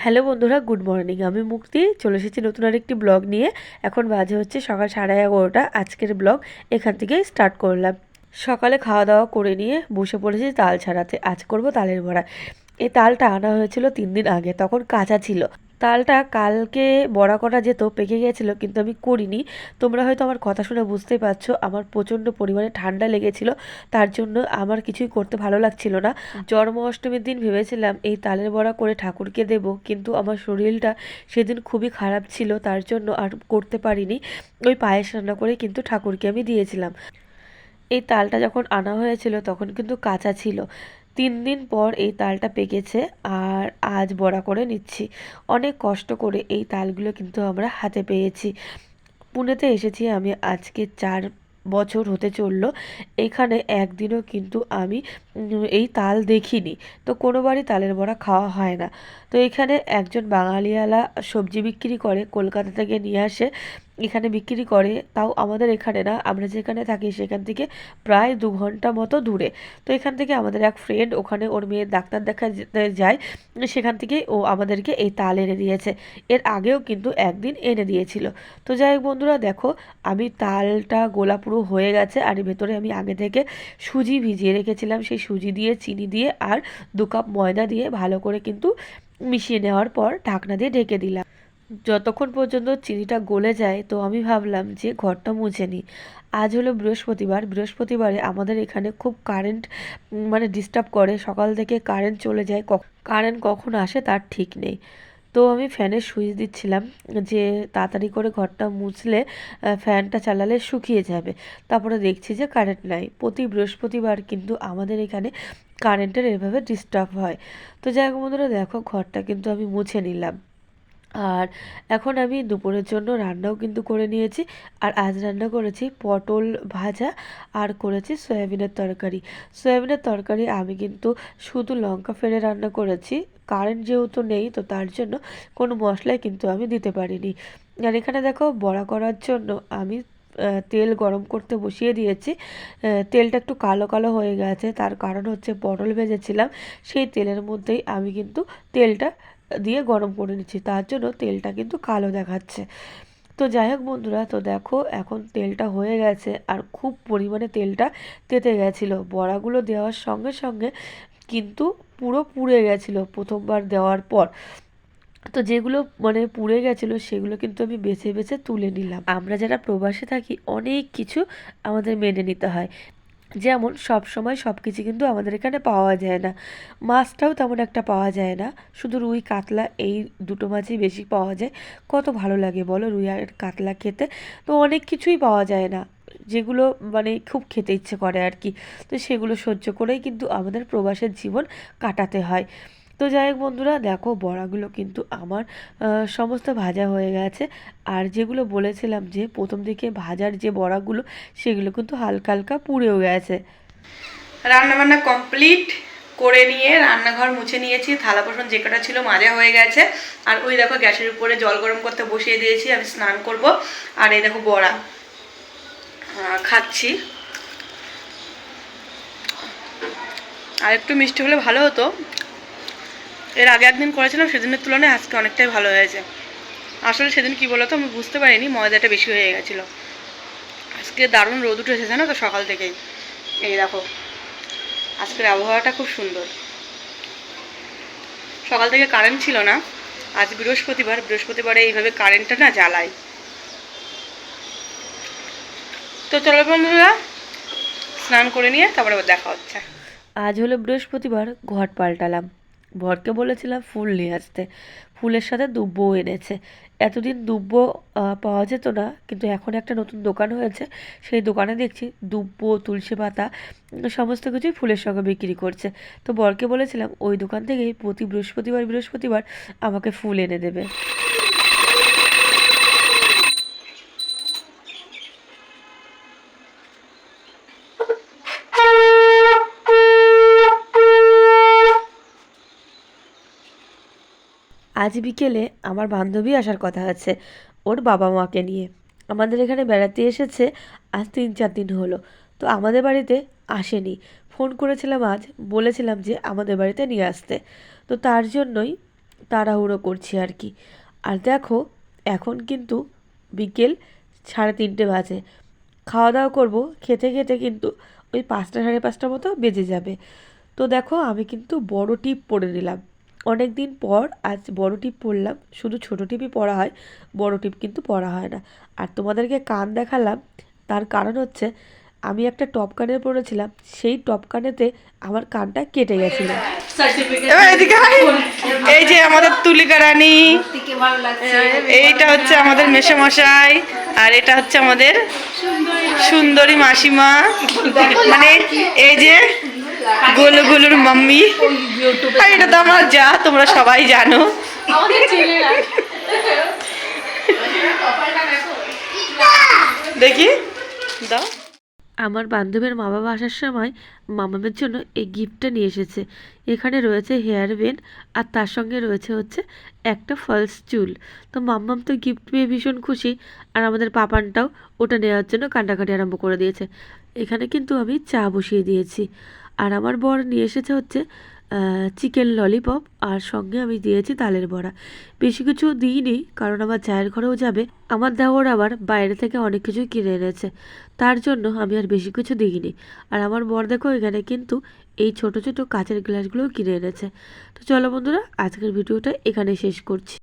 Hello বন্ধুরা, good morning. আমি মুক্তি চলে এসেছি নতুন আরেকটি ব্লগ নিয়ে। এখন বাজে হচ্ছে সকাল 11:30। আজকের ব্লগ এখান থেকেই স্টার্ট করলাম। সকালে খাওয়া দাওয়া করে নিয়ে বসে পড়েছি তাল ছাড়াতে। আজ করব তালের বড়া। এই তালটা আনা হয়েছিল 3 দিন আগে, তখন কাঁচা ছিল। তালটা কালকে বড়া করা যেত, পেকে গেছিল, কিন্তু আমি করিনি। তোমরা হয়তো আমার কথা শুনে বুঝতেই পারছো, আমার প্রচণ্ড পরিমাণে ঠান্ডা লেগেছিল। তার জন্য আমার কিছুই করতে ভালো লাগছিল না। জন্মাষ্টমীর দিন ভেবেছিলাম এই তালের বড়া করে ঠাকুরকে দেব, কিন্তু আমার শরীরটা সেদিন খুবই খারাপ ছিল, তার জন্য আর করতে পারিনি। ওই পায়েস রান্না করে কিন্তু ঠাকুরকে আমি দিয়েছিলাম। এই তালটা যখন আনা হয়েছিল তখন কিন্তু কাঁচা ছিল। 3 দিন পর এই তালটা পেকেছে, আর আজ বড়া করে নিচ্ছি। অনেক কষ্ট করে এই তালগুলো কিন্তু আমরা হাতে পেয়েছি। পুনেতে এসেছি আমি আজকে 4 বছর হতে চললো। এখানে একদিনও কিন্তু আমি এই তাল দেখিনি। তো কোনোবারই তালের বড়া খাওয়া হয় না। তো এখানে একজন বাঙালিওয়ালা সবজি বিক্রি করে, কলকাতা থেকে নিয়ে আসে, এখানে বিক্রি করে। তাও আমাদের এখানে না, আমরা যেখানে থাকি সেখান থেকে প্রায় 2 ঘন্টা মতো দূরে। তো এখান থেকে আমাদের এক ফ্রেন্ড ওখানে ওর মেয়ের ডাক্তার দেখা যায়, সেখান থেকে ও আমাদেরকে এই তাল এনে দিয়েছে। এর আগেও কিন্তু একদিন এনে দিয়েছিল। তো যাই হোক বন্ধুরা, দেখো আমি তালটা গোলা পুরো হয়ে গেছে, আর ভেতরে আমি আগে থেকে সুজি ভিজিয়ে রেখেছিলাম। সেই সুজি দিয়ে, চিনি দিয়ে আর 2 কাপ ময়দা দিয়ে ভালো করে কিন্তু মিশিয়ে নেওয়ার পর ঢাকনা দিয়ে ঢেকে দিলাম যতক্ষণ পর্যন্ত চিনিটা গলে যায়। তো আমি ভাবলাম যে ঘরটা মুছে নিই। আজ হলো বৃহস্পতিবার। বৃহস্পতিবারে আমাদের এখানে খুব কারেন্ট মানে ডিস্টার্ব করে। সকাল থেকে কারেন্ট চলে যায়, কারেন্ট কখন আসে তার ঠিক নেই। তো আমি ফ্যানের সুইচ দিচ্ছিলাম যে তাড়াতাড়ি করে ঘরটা মুছলে ফ্যানটা চালালে শুকিয়ে যাবে। তারপরে দেখছি যে কারেন্ট নাই। প্রতি বৃহস্পতিবার কিন্তু আমাদের এখানে কারেন্টের এভাবে ডিস্টার্ব হয়। তো যাই হোক বন্ধুরা, দেখো ঘরটা কিন্তু আমি মুছে নিলাম। আর এখন আমি দুপুরের জন্য রান্নাও কিন্তু করে নিয়েছি। আর আজ রান্না করেছি পটল ভাজা, আর করেছি সয়াবিনের তরকারি। সয়াবিনের তরকারি আমি কিন্তু শুধু লঙ্কা ফেলে রান্না করেছি। কারেন্ট যেহেতু নেই, তো তার জন্য কোনো মশলাই কিন্তু আমি দিতে পারিনি। আর এখানে দেখো বড়া করার জন্য আমি তেল গরম করতে বসিয়ে দিয়েছি। তেলটা একটু কালো কালো হয়ে গেছে, তার কারণ হচ্ছে পটল ভেজেছিলাম সেই তেলের মধ্যেই আমি কিন্তু তেলটা দিয়ে গরম করে নিচ্ছি, তার জন্য তেলটা কিন্তু কালো দেখাচ্ছে। তো যাই হোক বন্ধুরা, তো দেখো এখন তেলটা হয়ে গেছে, আর খুব পরিমাণে তেলটা তেতে গেছিলো। বড়াগুলো দেওয়ার সঙ্গে সঙ্গে কিন্তু পুরো পুড়ে গেছিলো প্রথমবার দেওয়ার পর। তো যেগুলো মানে পুড়ে গেছিলো সেগুলো কিন্তু আমি বেছে বেছে তুলে নিলাম। আমরা যারা প্রবাসে থাকি অনেক কিছু আমাদের মেনে নিতে হয়। যেমন সব সময় সব কিছু কিন্তু আমাদের এখানে পাওয়া যায় না। মাছটাও তেমন একটা পাওয়া যায় না, শুধু রুই কাতলা এই দুটো মাছই বেশি পাওয়া যায়। কত ভালো লাগে বলো রুই আর কাতলা খেতে। তো অনেক কিছুই পাওয়া যায় না, যেগুলো মানে খুব খেতে ইচ্ছে করে আর কি। তো সেগুলো সহ্য করেই কিন্তু আমাদের প্রবাসের জীবন কাটাতে হয়। তো যাই হোক বন্ধুরা, দেখো বড়াগুলো কিন্তু আমার সমস্ত ভাজা হয়ে গেছে। আর যেগুলো বলেছিলাম যে প্রথম দিকে ভাজার যে বড়াগুলো, সেগুলো কিন্তু হালকা হালকা পুড়েও গেছে। রান্নাবান্না কমপ্লিট করে নিয়ে রান্নাঘর মুছে নিয়েছি, থালা বাসন যে কটা ছিল মাজা হয়ে গেছে। আর ওই দেখো গ্যাসের উপরে জল গরম করতে বসিয়ে দিয়েছি, আমি স্নান করব। আর এই দেখো বড়া খাচ্ছি। আর একটু মিষ্টি হলে ভালো হতো। এর আগে একদিন করেছিলাম, সেদিনের তুলনায় আজকে অনেকটাই ভালো হয়েছে। আসলে সেদিন কি বলতো, আমি বুঝতে পারিনি ময়দাটা বেশি হয়ে গেছিলো। আজকে দারুণ রোদ উঠে এসেছে না, তো সকাল থেকেই। এই দেখো আজকের আবহাওয়াটা খুব সুন্দর। সকাল থেকে কারেন্ট ছিল না। আজ বৃহস্পতিবার, বৃহস্পতিবারে এইভাবে কারেন্টটা না জ্বালায়। তো চলো বন্ধুরা, স্নান করে নিয়ে তারপরে দেখা হচ্ছে। আজ হলো বৃহস্পতিবার, ঘট পাল্টালাম। বরকে বলেছিলাম ফুল নিয়ে আসতে, ফুলের সাথে দুব্বও এনেছে। এতদিন দুব্বো পাওয়া যেত না, কিন্তু এখন একটা নতুন দোকান হয়েছে, সেই দোকানে দেখছি দুব্বো, তুলসী পাতা সমস্ত কিছুই ফুলের সঙ্গে বিক্রি করছে। তো বরকে বলেছিলাম ওই দোকান থেকেই প্রতি বৃহস্পতিবার বৃহস্পতিবার আমাকে ফুল এনে দেবে। আজ বিকেলে আমার বান্ধবী আসার কথা আছে ওর বাবা মাকে নিয়ে। আমাদের এখানে বেড়াতে এসেছে, আজ 3-4 দিন হলো। তো আমাদের বাড়িতে আসেনি। ফোন করেছিলাম আজ, বলেছিলাম যে আমাদের বাড়িতে নিয়ে আসতে। তো তার জন্যই তাড়াহুড়ো করছি আর কি। আর দেখো এখন কিন্তু বিকেল 3:30 বাজে। খাওয়া দাওয়া করবো, খেতে খেতে কিন্তু ওই 5টা 5:30 মতো বেজে যাবে। তো দেখো আমি কিন্তু বড় টিপ পরে নিলাম, অনেক দিন পর আজ বড় টিপ পরলাম। শুধু ছোট টিপই পরা হয়, বড় টিপ কিন্তু পরা হয় না। আর তোমাদেরকে কান দেখালাম, তার কারণ হচ্ছে আমি একটা টপ কানের পরেছিলাম, সেই টপ কানেতে আমার কানটা কেটে গেছিলো। এবার এদিকে আয়। এই যে আমাদের তুলিকা রানী, এইটা হচ্ছে আমাদের মেসোমশাই, আর এটা হচ্ছে আমাদের সুন্দরী মাসিমা, মানে এই যে গোলু গোলুর মাম্মি, আর এটা তো আমার যা, তোমরা সবাই জানো। দেখি দাও। আমার বান্ধবীর মা বাবা আসার সময় মামামের জন্য এই গিফটটা নিয়ে এসেছে। এখানে রয়েছে হেয়ার ব্যান্ড, আর তার সঙ্গে রয়েছে হচ্ছে একটা ফলস চুল। তো মাম্মাম তো গিফট পেয়ে ভীষণ খুশি, আর আমাদের পাপানটাও ওটা নেওয়ার জন্য কান্নাকাটি আরম্ভ করে দিয়েছে। এখানে কিন্তু আমি চা বসিয়ে দিয়েছি, আর আমার বর নিয়ে এসেছে হচ্ছে চিকেন ললিপপ, আর সঙ্গে আমি দিয়েছি তালের বড়া। বেশি কিছু দিইনি, কারণ আমার চায়ের ঘরেও যাবে। আমার দেওর আবার বাইরে থেকে অনেক কিছুই কিনে এনেছে, তার জন্য আমি আর বেশি কিছু দিইনি। আর আমার বর দেখো এখানে কিন্তু এই ছোট ছোট কাঁচের গ্লাসগুলোও কিনে এনেছে। তো চলো বন্ধুরা, আজকের ভিডিওটা এখানে শেষ করছি।